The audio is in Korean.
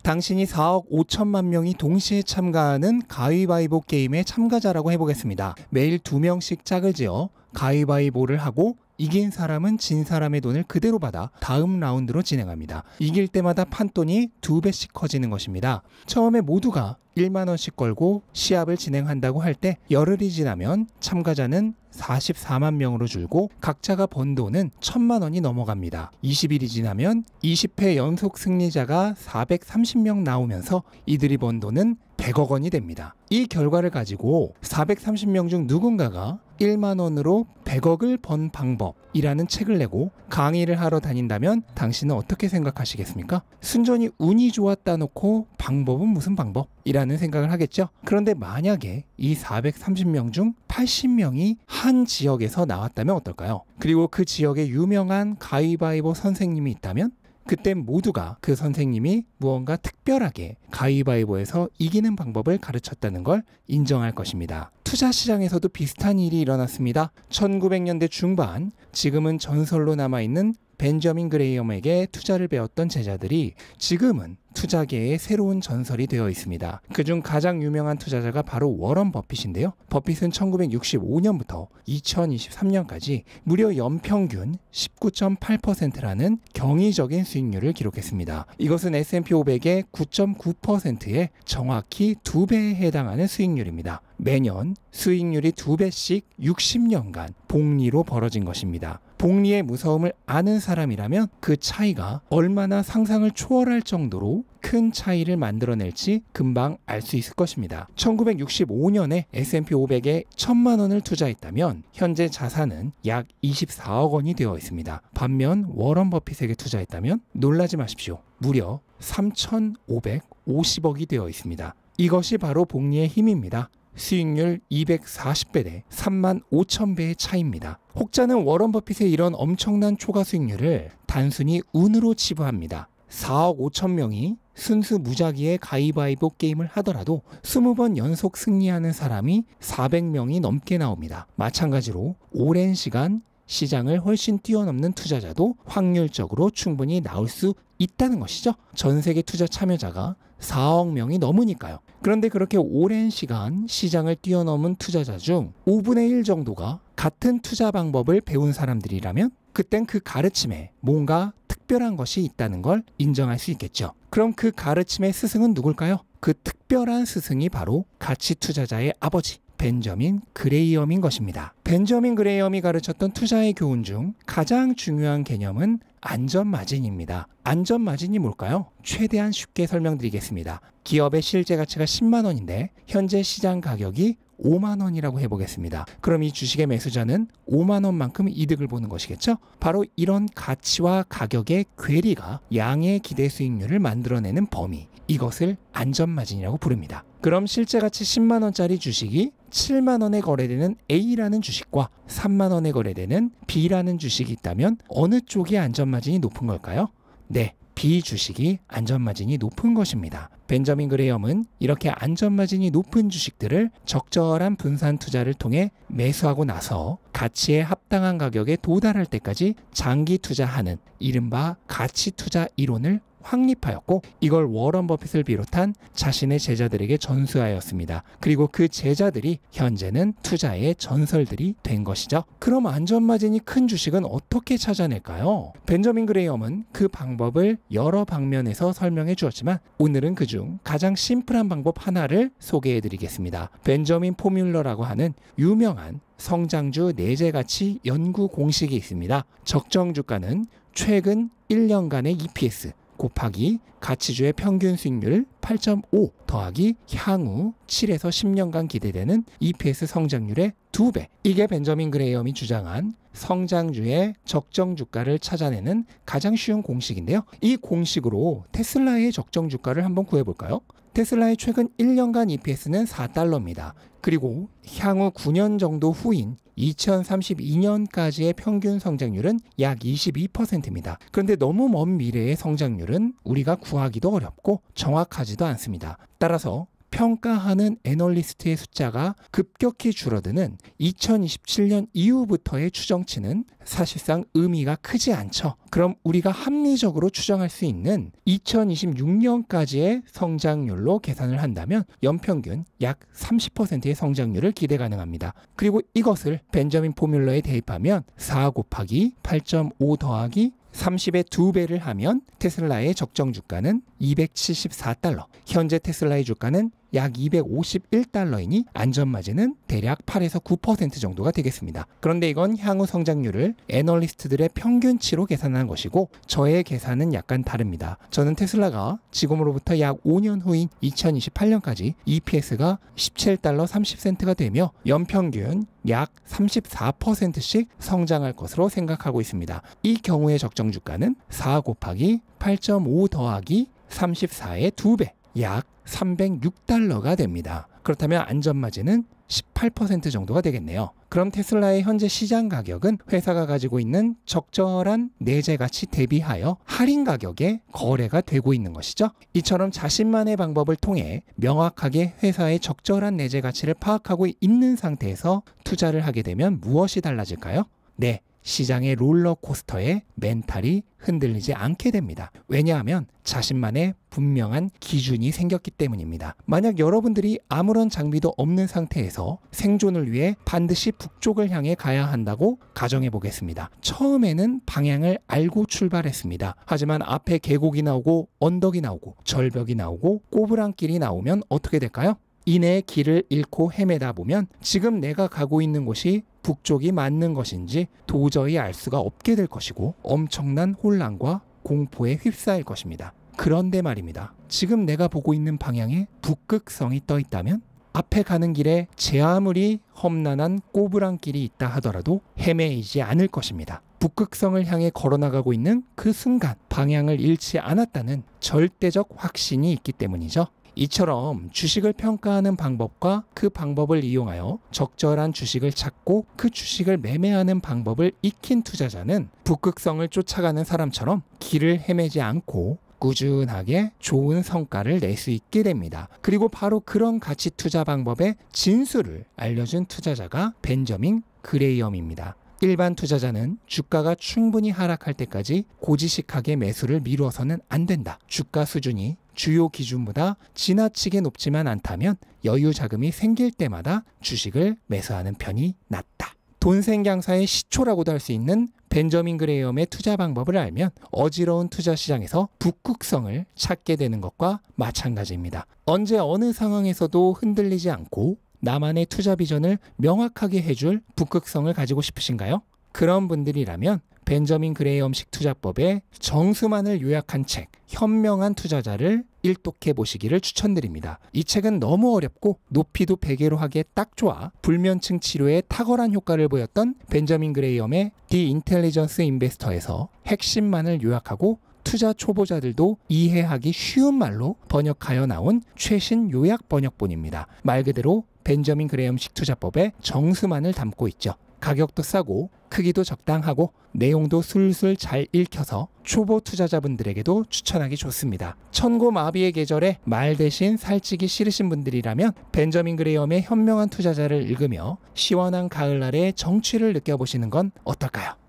당신이 4억 5천만 명이 동시에 참가하는 가위바위보 게임의 참가자라고 해보겠습니다. 매일 2명씩 짝을 지어 가위바위보를 하고 이긴 사람은 진 사람의 돈을 그대로 받아 다음 라운드로 진행합니다. 이길 때마다 판돈이 2배씩 커지는 것입니다. 처음에 모두가 1만원씩 걸고 시합을 진행한다고 할 때 열흘이 지나면 참가자는 44만 명으로 줄고 각자가 번 돈은 1000만 원이 넘어갑니다. 20일이 지나면 20회 연속 승리자가 430명 나오면서 이들이 번 돈은 100억 원이 됩니다. 이 결과를 가지고 430명 중 누군가가 1만 원으로 100억을 번 방법이라는 책을 내고 강의를 하러 다닌다면 당신은 어떻게 생각하시겠습니까? 순전히 운이 좋았다 놓고 방법은 무슨 방법? 이라는 생각을 하겠죠. 그런데 만약에 이 430명 중 80명이 한 지역에서 나왔다면 어떨까요? 그리고 그 지역에 유명한 가위바위보 선생님이 있다면 그때 모두가 그 선생님이 무언가 특별하게 가위바위보에서 이기는 방법을 가르쳤다는 걸 인정할 것입니다. 투자 시장에서도 비슷한 일이 일어났습니다. 1900년대 중반, 지금은 전설로 남아있는 벤저민 그레이엄에게 투자를 배웠던 제자들이 지금은 투자계의 새로운 전설이 되어 있습니다. 그중 가장 유명한 투자자가 바로 워런 버핏인데요. 버핏은 1965년부터 2023년까지 무려 연평균 19.8%라는 경이적인 수익률을 기록했습니다. 이것은 S&P 500의 9.9%에 정확히 2배에 해당하는 수익률입니다. 매년 수익률이 2배씩 60년간 복리로 벌어진 것입니다. 복리의 무서움을 아는 사람이라면 그 차이가 얼마나 상상을 초월할 정도로 큰 차이를 만들어낼지 금방 알 수 있을 것입니다. 1965년에 S&P 500에 1000만 원을 투자했다면 현재 자산은 약 24억 원이 되어 있습니다. 반면 워런 버핏에게 투자했다면 놀라지 마십시오. 무려 3550억이 되어 있습니다. 이것이 바로 복리의 힘입니다. 수익률 240배 대 3만 5천 배의 차이입니다. 혹자는 워런 버핏의 이런 엄청난 초과 수익률을 단순히 운으로 치부합니다. 4억 5천 명이 순수 무작위의 가위바위보 게임을 하더라도 20번 연속 승리하는 사람이 400명이 넘게 나옵니다. 마찬가지로 오랜 시간 시장을 훨씬 뛰어넘는 투자자도 확률적으로 충분히 나올 수 있다는 것이죠. 전 세계 투자 참여자가 4억 명이 넘으니까요. 그런데 그렇게 오랜 시간 시장을 뛰어넘은 투자자 중 5분의 1 정도가 같은 투자 방법을 배운 사람들이라면 그땐 그 가르침에 뭔가 특별한 것이 있다는 걸 인정할 수 있겠죠. 그럼 그 가르침의 스승은 누굴까요? 그 특별한 스승이 바로 가치 투자자의 아버지 벤저민 그레이엄인 것입니다. 벤저민 그레이엄이 가르쳤던 투자의 교훈 중 가장 중요한 개념은 안전마진입니다. 안전마진이 뭘까요? 최대한 쉽게 설명드리겠습니다. 기업의 실제 가치가 10만 원인데 현재 시장 가격이 5만 원이라고 해보겠습니다. 그럼 이 주식의 매수자는 5만 원만큼 이득을 보는 것이겠죠? 바로 이런 가치와 가격의 괴리가 양의 기대 수익률을 만들어내는 범위, 이것을 안전마진이라고 부릅니다. 그럼 실제 가치 10만 원짜리 주식이 7만 원에 거래되는 A라는 주식과 3만 원에 거래되는 B라는 주식이 있다면 어느 쪽이 안전마진이 높은 걸까요? 네, B 주식이 안전마진이 높은 것입니다. 벤저민 그레이엄은 이렇게 안전마진이 높은 주식들을 적절한 분산 투자를 통해 매수하고 나서 가치에 합당한 가격에 도달할 때까지 장기 투자하는 이른바 가치 투자 이론을 확립하였고 이걸 워런 버핏을 비롯한 자신의 제자들에게 전수하였습니다. 그리고 그 제자들이 현재는 투자의 전설들이 된 것이죠. 그럼 안전마진이 큰 주식은 어떻게 찾아낼까요? 벤저민 그레이엄은 그 방법을 여러 방면에서 설명해 주었지만 오늘은 그중 가장 심플한 방법 하나를 소개해 드리겠습니다. 벤저민 포뮬러라고 하는 유명한 성장주 내재가치 연구 공식이 있습니다. 적정 주가는 최근 1년간의 EPS 곱하기 가치주의 평균 수익률 8.5 더하기 향후 7에서 10년간 기대되는 EPS 성장률의 2배. 이게 벤저민 그레이엄이 주장한 성장주의 적정 주가를 찾아내는 가장 쉬운 공식인데요. 이 공식으로 테슬라의 적정 주가를 한번 구해볼까요? 테슬라의 최근 1년간 EPS는 4달러입니다. 그리고 향후 9년 정도 후인 2032년까지의 평균 성장률은 약 22%입니다. 그런데 너무 먼 미래의 성장률은 우리가 구하기도 어렵고 정확하지도 않습니다. 따라서 평가하는 애널리스트의 숫자가 급격히 줄어드는 2027년 이후부터의 추정치는 사실상 의미가 크지 않죠. 그럼 우리가 합리적으로 추정할 수 있는 2026년까지의 성장률로 계산을 한다면 연평균 약 30%의 성장률을 기대 가능합니다. 그리고 이것을 벤저민 포뮬러에 대입하면 4 곱하기 8.5 더하기 30의 2배를 하면 테슬라의 적정 주가는 $274. 현재 테슬라의 주가는 약 $251이니 안전마진은 대략 8에서 9% 정도가 되겠습니다. 그런데 이건 향후 성장률을 애널리스트들의 평균치로 계산한 것이고 저의 계산은 약간 다릅니다. 저는 테슬라가 지금으로부터 약 5년 후인 2028년까지 EPS가 $17 30센트가 되며 연평균 약 34%씩 성장할 것으로 생각하고 있습니다. 이 경우의 적정 주가는 4 곱하기 8.5 더하기 34의 2배, 약 $306가 됩니다. 그렇다면 안전마진은 18% 정도가 되겠네요. 그럼 테슬라의 현재 시장 가격은 회사가 가지고 있는 적절한 내재 가치 대비하여 할인 가격에 거래가 되고 있는 것이죠. 이처럼 자신만의 방법을 통해 명확하게 회사의 적절한 내재 가치를 파악하고 있는 상태에서 투자를 하게 되면 무엇이 달라질까요? 네, 시장의 롤러코스터에 멘탈이 흔들리지 않게 됩니다. 왜냐하면 자신만의 분명한 기준이 생겼기 때문입니다. 만약 여러분들이 아무런 장비도 없는 상태에서 생존을 위해 반드시 북쪽을 향해 가야 한다고 가정해 보겠습니다. 처음에는 방향을 알고 출발했습니다. 하지만 앞에 계곡이 나오고 언덕이 나오고 절벽이 나오고 꼬부랑길이 나오면 어떻게 될까요? 이내 길을 잃고 헤매다 보면 지금 내가 가고 있는 곳이 북쪽이 맞는 것인지 도저히 알 수가 없게 될 것이고 엄청난 혼란과 공포에 휩싸일 것입니다. 그런데 말입니다. 지금 내가 보고 있는 방향에 북극성이 떠 있다면 앞에 가는 길에 제 아무리 험난한 꼬부랑길이 있다 하더라도 헤매이지 않을 것입니다. 북극성을 향해 걸어나가고 있는 그 순간 방향을 잃지 않았다는 절대적 확신이 있기 때문이죠. 이처럼 주식을 평가하는 방법과 그 방법을 이용하여 적절한 주식을 찾고 그 주식을 매매하는 방법을 익힌 투자자는 북극성을 쫓아가는 사람처럼 길을 헤매지 않고 꾸준하게 좋은 성과를 낼 수 있게 됩니다. 그리고 바로 그런 가치 투자 방법의 진수를 알려준 투자자가 벤저민 그레이엄입니다. 일반 투자자는 주가가 충분히 하락할 때까지 고지식하게 매수를 미루어서는 안 된다. 주가 수준이 주요 기준보다 지나치게 높지만 않다면 여유 자금이 생길 때마다 주식을 매수하는 편이 낫다. 돈생강사의 시초라고도 할 수 있는 벤저민 그레이엄의 투자 방법을 알면 어지러운 투자 시장에서 북극성을 찾게 되는 것과 마찬가지입니다. 언제 어느 상황에서도 흔들리지 않고 나만의 투자 비전을 명확하게 해줄 북극성을 가지고 싶으신가요? 그런 분들이라면 벤저민 그레이엄식 투자법의 정수만을 요약한 책 현명한 투자자를 일독해 보시기를 추천드립니다. 이 책은 너무 어렵고 높이도 베개로 하기에 딱 좋아 불면증 치료에 탁월한 효과를 보였던 벤저민 그레이엄의 The Intelligence Investor에서 핵심만을 요약하고 투자 초보자들도 이해하기 쉬운 말로 번역하여 나온 최신 요약 번역본입니다. 말 그대로 벤저민 그레이엄식 투자법의 정수만을 담고 있죠. 가격도 싸고 크기도 적당하고 내용도 술술 잘 읽혀서 초보 투자자분들에게도 추천하기 좋습니다. 천고마비의 계절에 말 대신 살찌기 싫으신 분들이라면 벤저민 그레이엄의 현명한 투자자를 읽으며 시원한 가을날의 정취를 느껴보시는 건 어떨까요?